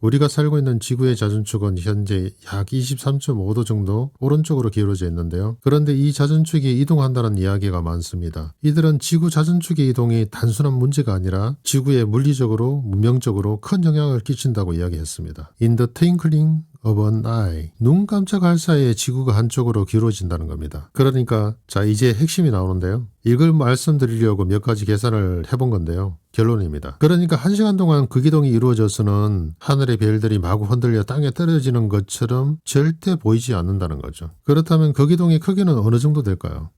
우리가 살고 있는 지구의 자전축은 현재 약 23.5도 정도 오른쪽으로 기울어져 있는데요. 그런데 이 자전축이 이동한다는 이야기가 많습니다. 이들은 지구 자전축의 이동이 단순한 문제가 아니라 지구에 물리적으로, 문명적으로 큰 영향을 끼친다고 이야기했습니다. In the twinkling of an eye. 눈 깜짝할 사이에 지구가 한쪽으로 기울어진다는 겁니다. 그러니까 자 이제 핵심이 나오는데요. 이걸 말씀드리려고 몇 가지 계산을 해본 건데요. 결론입니다. 그러니까 1시간 동안 극이동이 이루어져서는 하늘의 별들이 마구 흔들려 땅에 떨어지는 것처럼 절대 보이지 않는다는 거죠. 그렇다면 극이동의 크기는 어느 정도 될까요?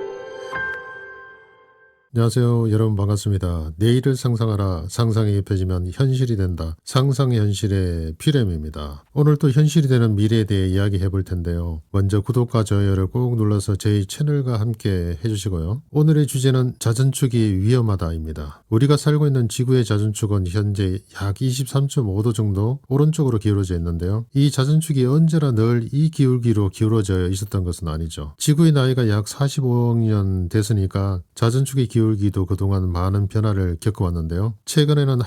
안녕하세요. 여러분 반갑습니다. 내일을 상상하라. 상상이 입혀지면 현실이 된다. 상상의 현실의 피렘입니다. 오늘 또 현실이 되는 미래에 대해 이야기해 볼 텐데요. 먼저 구독과 좋아요를 꼭 눌러서 저희 채널과 함께 해주시고요. 오늘의 주제는 자전축이 위험하다입니다. 우리가 살고 있는 지구의 자전축은 현재 약 23.5도 정도 오른쪽으로 기울어져 있는데요. 이 자전축이 언제나 늘 이 기울기로 기울어져 있었던 것은 아니죠. 지구의 나이가 약 45억 년 됐으니까 자전축의 기울기도 그동안 많은 변화를 겪어왔는데요. 최근에는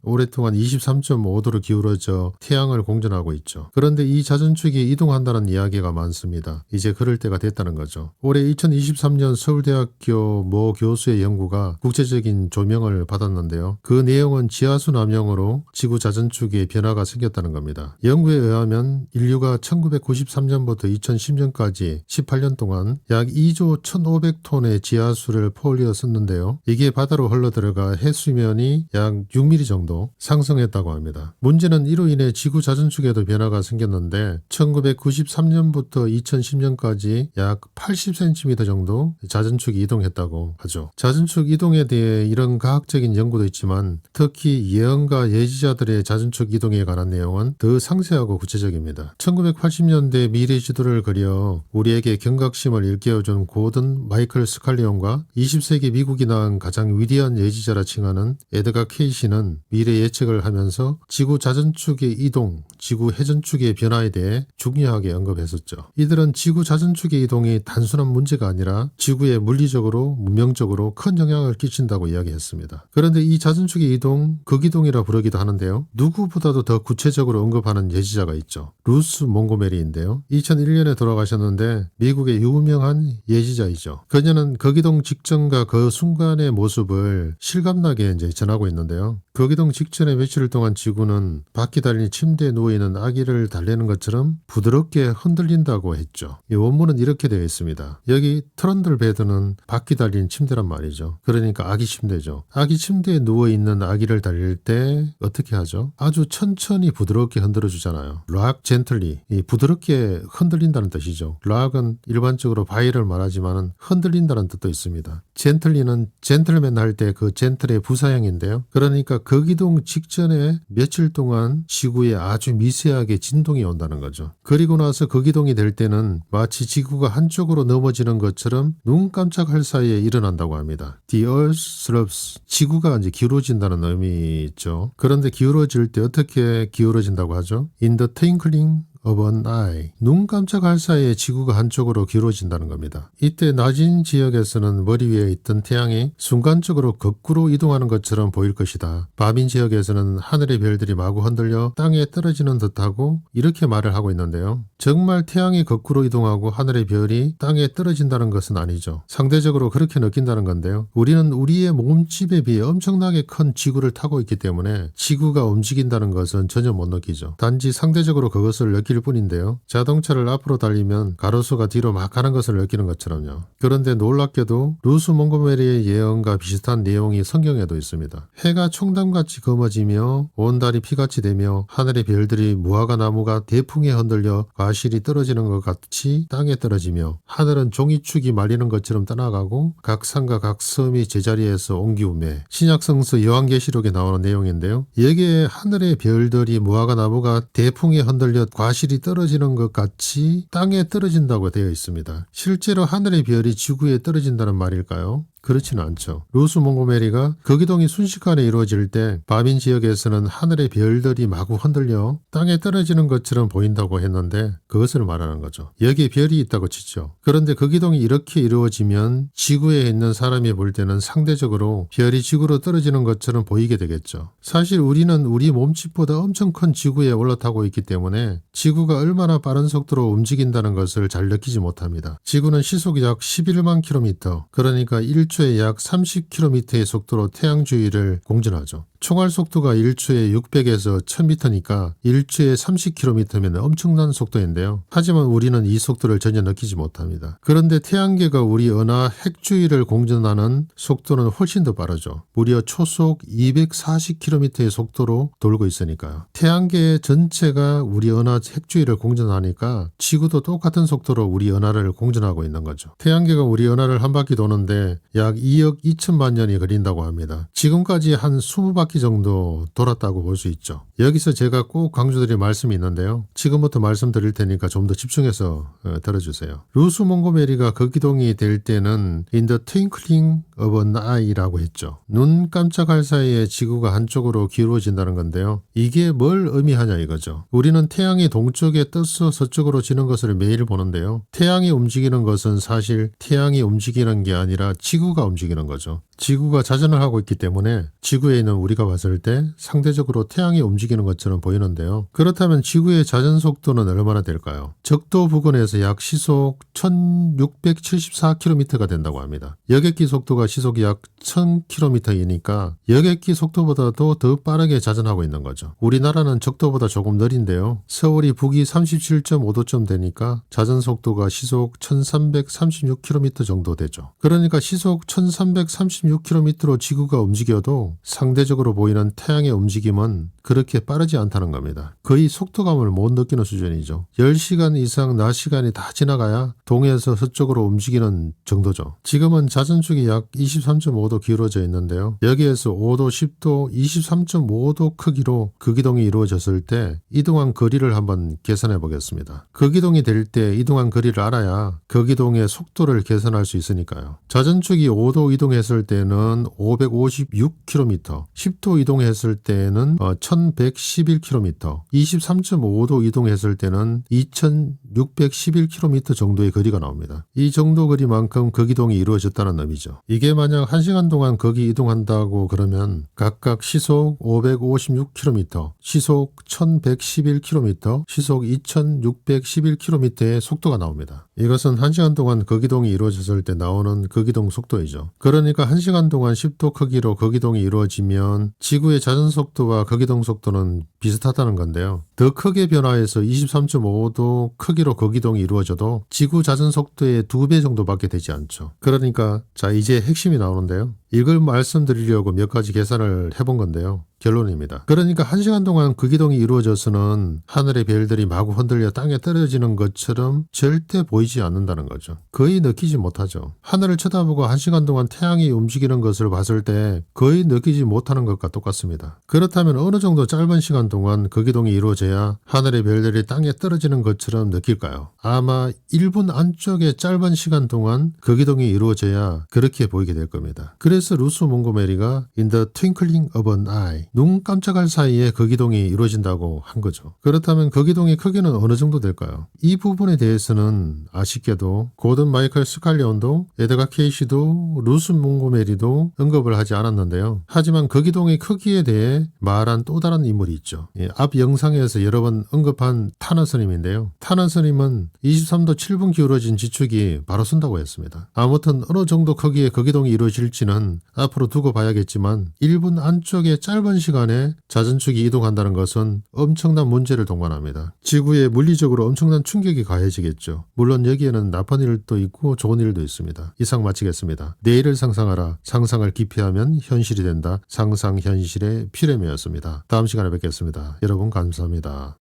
오랫동안 23.5도로 기울어져 태양을 공전하고 있죠. 그런데 이 자전축이 이동한다는 이야기가 많습니다. 이제 그럴 때가 됐다는 거죠. 올해 2023년 서울대학교 모 교수의 연구가 국제적인 조명을 받았는데요. 그 내용은 지하수 남용으로 지구 자전축에 변화가 생겼다는 겁니다. 연구에 의하면 인류가 1993년부터 2010년까지 18년 동안 약 2조 1,500톤의 지하수를 퍼올려 썼는데요. 이게 바다로 흘러들어가 해수면이 약 6mm 정도 상승했다고 합니다. 문제는 이로 인해 지구 자전축에도 변화가 생겼는데 1993년부터 2010년까지 약 80cm 정도 자전축이 이동했다고 하죠. 자전축 이동에 대해 이런 과학적인 연구도 있지만 특히 예언가 예지자들의 자전축 이동에 관한 내용은 더 상세하고 구체적입니다. 1980년대 미래 지도를 그려 우리에게 경각심을 일깨워준 고든 마이클 스칼리온과 20세기 미국이 낳은 가장 위대한 예지자라 칭하는 에드가 케이시는 미래 예측을 하면서 지구 자전축의 이동, 지구 회전축의 변화에 대해 중요하게 언급했었죠. 이들은 지구 자전축의 이동이 단순한 문제가 아니라 지구에 물리적으로, 문명적으로 큰 영향을 끼친다고 이야기했습니다. 그런데 이 자전축의 이동, 극이동이라 부르기도 하는데요. 누구보다도 더 구체적으로 언급하는 예지자가 있죠. 루스 몽고메리인데요. 2001년에 돌아가셨는데 미국의 유명한 예지자이죠. 그녀는 극이동 직전과 그 순간의 모습을 실감나게 전하고 있는데요. 극이동 직전에 며칠 동안 지구는 바퀴 달린 침대에 누워있는 아기를 달래는 것처럼 부드럽게 흔들린다고 했죠. 이 원문은 이렇게 되어 있습니다. 여기 트런들 베드는 바퀴 달린 침대란 말이죠. 그러니까 아기 침대죠. 아기 침대에 누워있는 아기를 달릴 때 어떻게 하죠? 아주 천천히 부드럽게 흔들어 주잖아요. 락 젠틀리, 부드럽게 흔들린다는 뜻이죠. 락은 일반적으로 바위를 말하지만 흔들린다는 뜻도 있습니다. 젠틀리는 젠틀맨 할 때 그 젠틀의 부사형인데요. 그러니까 극이동 직전에 며칠 동안 지구에 아주 미세하게 진동이 온다는 거죠. 그리고 나서 극이동이 될 때는 마치 지구가 한쪽으로 넘어지는 것처럼 눈 깜짝할 사이에 일어난다고 합니다. The earth slopes. 지구가 이제 기울어진다는 의미죠. 그런데 기울어질 때 어떻게 기울어진다고 하죠? In the twinkling of an eye. 눈 깜짝할 사이에 지구가 한쪽으로 기울어진다는 겁니다. 이때 낮은 지역에서는 머리 위에 있던 태양이 순간적으로 거꾸로 이동하는 것처럼 보일 것이다. 밤인 지역에서는 하늘의 별들이 마구 흔들려 땅에 떨어지는 듯하고 이렇게 말을 하고 있는데요. 정말 태양이 거꾸로 이동하고 하늘의 별이 땅에 떨어진다는 것은 아니죠. 상대적으로 그렇게 느낀다는 건데요. 우리는 우리의 몸집에 비해 엄청나게 큰 지구를 타고 있기 때문에 지구가 움직인다는 것은 전혀 못 느끼죠. 단지 상대적으로 그것을 느낄 뿐인데요. 자동차를 앞으로 달리면 가로수가 뒤로 막 가는 것을 느끼는 것처럼요. 그런데 놀랍게도 루스 몽고메리의 예언과 비슷한 내용이 성경에도 있습니다. 해가 총담같이 검어지며 온 달이 피같이 되며 하늘의 별들이 무화과 나무가 대풍에 흔들려 과실이 떨어지는 것 같이 땅에 떨어지며 하늘은 종이축이 말리는 것처럼 떠나가고 각 산과 각 섬이 제자리에서 옮기우매. 신약성서 요한계시록에 나오는 내용인데요. 여기에 하늘의 별들이 무화과 나무가 대풍에 흔들려 과실이 떨어지는 것 같이 땅에 떨어진다고 되어 있습니다. 실제로 하늘의 별이 지구에 떨어진다는 말일까요? 그렇지는 않죠. 루스 몽고메리가 거기동이 순식간에 이루어질 때 바민 지역에서는 하늘의 별들이 마구 흔들려 땅에 떨어지는 것처럼 보인다고 했는데 그것을 말하는 거죠. 여기에 별이 있다고 치죠. 그런데 거기동이 이렇게 이루어지면 지구에 있는 사람이 볼 때는 상대적으로 별이 지구로 떨어지는 것처럼 보이게 되겠죠. 사실 우리는 우리 몸집보다 엄청 큰 지구에 올라타고 있기 때문에 지구가 얼마나 빠른 속도로 움직인다는 것을 잘 느끼지 못합니다. 지구는 시속 약 11만 킬로미터, 그러니까 1초에 약 30km의 속도로 태양 주위를 공전하죠. 총알 속도가 1초에 600에서 1000m니까 1초에 30km면 엄청난 속도인데요. 하지만 우리는 이 속도를 전혀 느끼지 못합니다. 그런데 태양계가 우리 은하 핵 주위를 공전하는 속도는 훨씬 더 빠르죠. 무려 초속 240km의 속도로 돌고 있으니까요. 태양계 전체가 우리 은하 핵 주위를 공전하니까 지구도 똑같은 속도로 우리 은하를 공전하고 있는 거죠. 태양계가 우리 은하를 한 바퀴 도는데 약 2억 2천만 년이 걸린다고 합니다. 지금까지 한 20바퀴 정도 돌았다고 볼 수 있죠. 여기서 제가 꼭 강조드릴 말씀이 있는데요. 지금부터 말씀드릴 테니까 좀 더 집중해서 들어주세요. 루스 몽고메리가 거기동이 될 때는 In the twinkling of an eye라고 했죠. 눈 깜짝할 사이에 지구가 한쪽으로 기울어진다는 건데요. 이게 뭘 의미하냐 이거죠. 우리는 태양이 동쪽에 떠서 서쪽으로 지는 것을 매일 보는데요. 태양이 움직이는 것은 사실 태양이 움직이는 게 아니라 지구가 움직이는 거죠. 지구가 자전을 하고 있기 때문에 지구에 있는 우리가 봤을 때 상대적으로 태양이 움직이는 것처럼 보이는데요. 그렇다면 지구의 자전 속도는 얼마나 될까요? 적도 부근에서 약 시속 1674km가 된다고 합니다. 여객기 속도가 시속 약 1000km이니까 여객기 속도보다도 더 빠르게 자전하고 있는 거죠. 우리나라는 적도보다 조금 느린데요. 서울이 북위 37.5도쯤 되니까 자전 속도가 시속 1336km 정도 되죠. 그러니까 시속 1336km로 지구가 움직여도 상대적으로 보이는 태양의 움직임은 그렇게 빠르지 않다는 겁니다. 거의 속도감을 못 느끼는 수준이죠. 10시간 이상 낮 시간이 다 지나가야 동해에서 서쪽으로 움직이는 정도죠. 지금은 자전축이 약 23.5도 기울어져 있는데요. 여기에서 5도, 10도, 23.5도 크기로 거기동이 이루어졌을 때 이동한 거리를 한번 계산해 보겠습니다. 거기동이 될 때 이동한 거리를 알아야 거기동의 속도를 계산할 수 있으니까요. 자전축이 5도 이동했을 때는 556km, 10도 이동했을 때는 1111km, 23.5도 이동했을 때는 2611km 정도의 거리가 나옵니다. 이 정도 거리만큼 거기동이 이루어졌다는 의미죠. 이게 만약 1시간 동안 거기 이동한다고 그러면 각각 시속 556km, 시속 1111km, 시속 2611km의 속도가 나옵니다. 이것은 1시간 동안 거기동이 이루어졌을 때 나오는 거기동 속도이죠. 그러니까 1시간 동안 10도 크기로 거기동이 이루어지면 지구의 자전 속도와 거기동 속도는 비슷하다는 건데요. 더 크게 변화해서 23.5도 크기로 거기동이 이루어져도 지구 자전 속도의 2배 정도밖에 되지 않죠. 그러니까 자 이제 핵심이 나오는데요. 이걸 말씀드리려고 몇 가지 계산을 해본 건데요. 결론입니다. 그러니까 1시간 동안 거기동이 이루어져서는 하늘의 별들이 마구 흔들려 땅에 떨어지는 것처럼 절대 보이지 않는다는 거죠. 거의 느끼지 못하죠. 하늘을 쳐다보고 1시간 동안 태양이 움직이는 것을 봤을 때 거의 느끼지 못하는 것과 똑같습니다. 그렇다면 어느 정도 짧은 시간 동안 거기동이 이루어져야 하늘의 별들이 땅에 떨어지는 것처럼 느낄까요? 아마 1분 안쪽의 짧은 시간 동안 거기동이 이루어져야 그렇게 보이게 될 겁니다. 그래서 루스 몽고메리가 In the twinkling of an eye, 눈 깜짝할 사이에 거기동이 이루어진다고 한 거죠. 그렇다면 거기동의 크기는 어느 정도 될까요? 이 부분에 대해서는 아쉽게도 고든 마이클 스칼리온도 에드가 케이시도 루스 몽고메리도 언급을 하지 않았는데요. 하지만 거기동의 크기에 대해 말한 또 다른 인물이 있죠. 앞 영상에서 여러 번 언급한 타너 스님인데요. 타너 스님은 23도 7분 기울어진 지축이 바로 쓴다고 했습니다. 아무튼 어느 정도 크기의 거기동이 이루어질지는 앞으로 두고 봐야겠지만 1분 안쪽의 짧은 시간에 자전축이 이동한다는 것은 엄청난 문제를 동반합니다. 지구에 물리적으로 엄청난 충격이 가해지겠죠. 물론 여기에는 나쁜 일도 있고 좋은 일도 있습니다. 이상 마치겠습니다. 내일을 상상하라. 상상을 기피하면 현실이 된다. 상상현실의 피레미였습니다. 다음 시간에 뵙겠습니다. 여러분 감사합니다.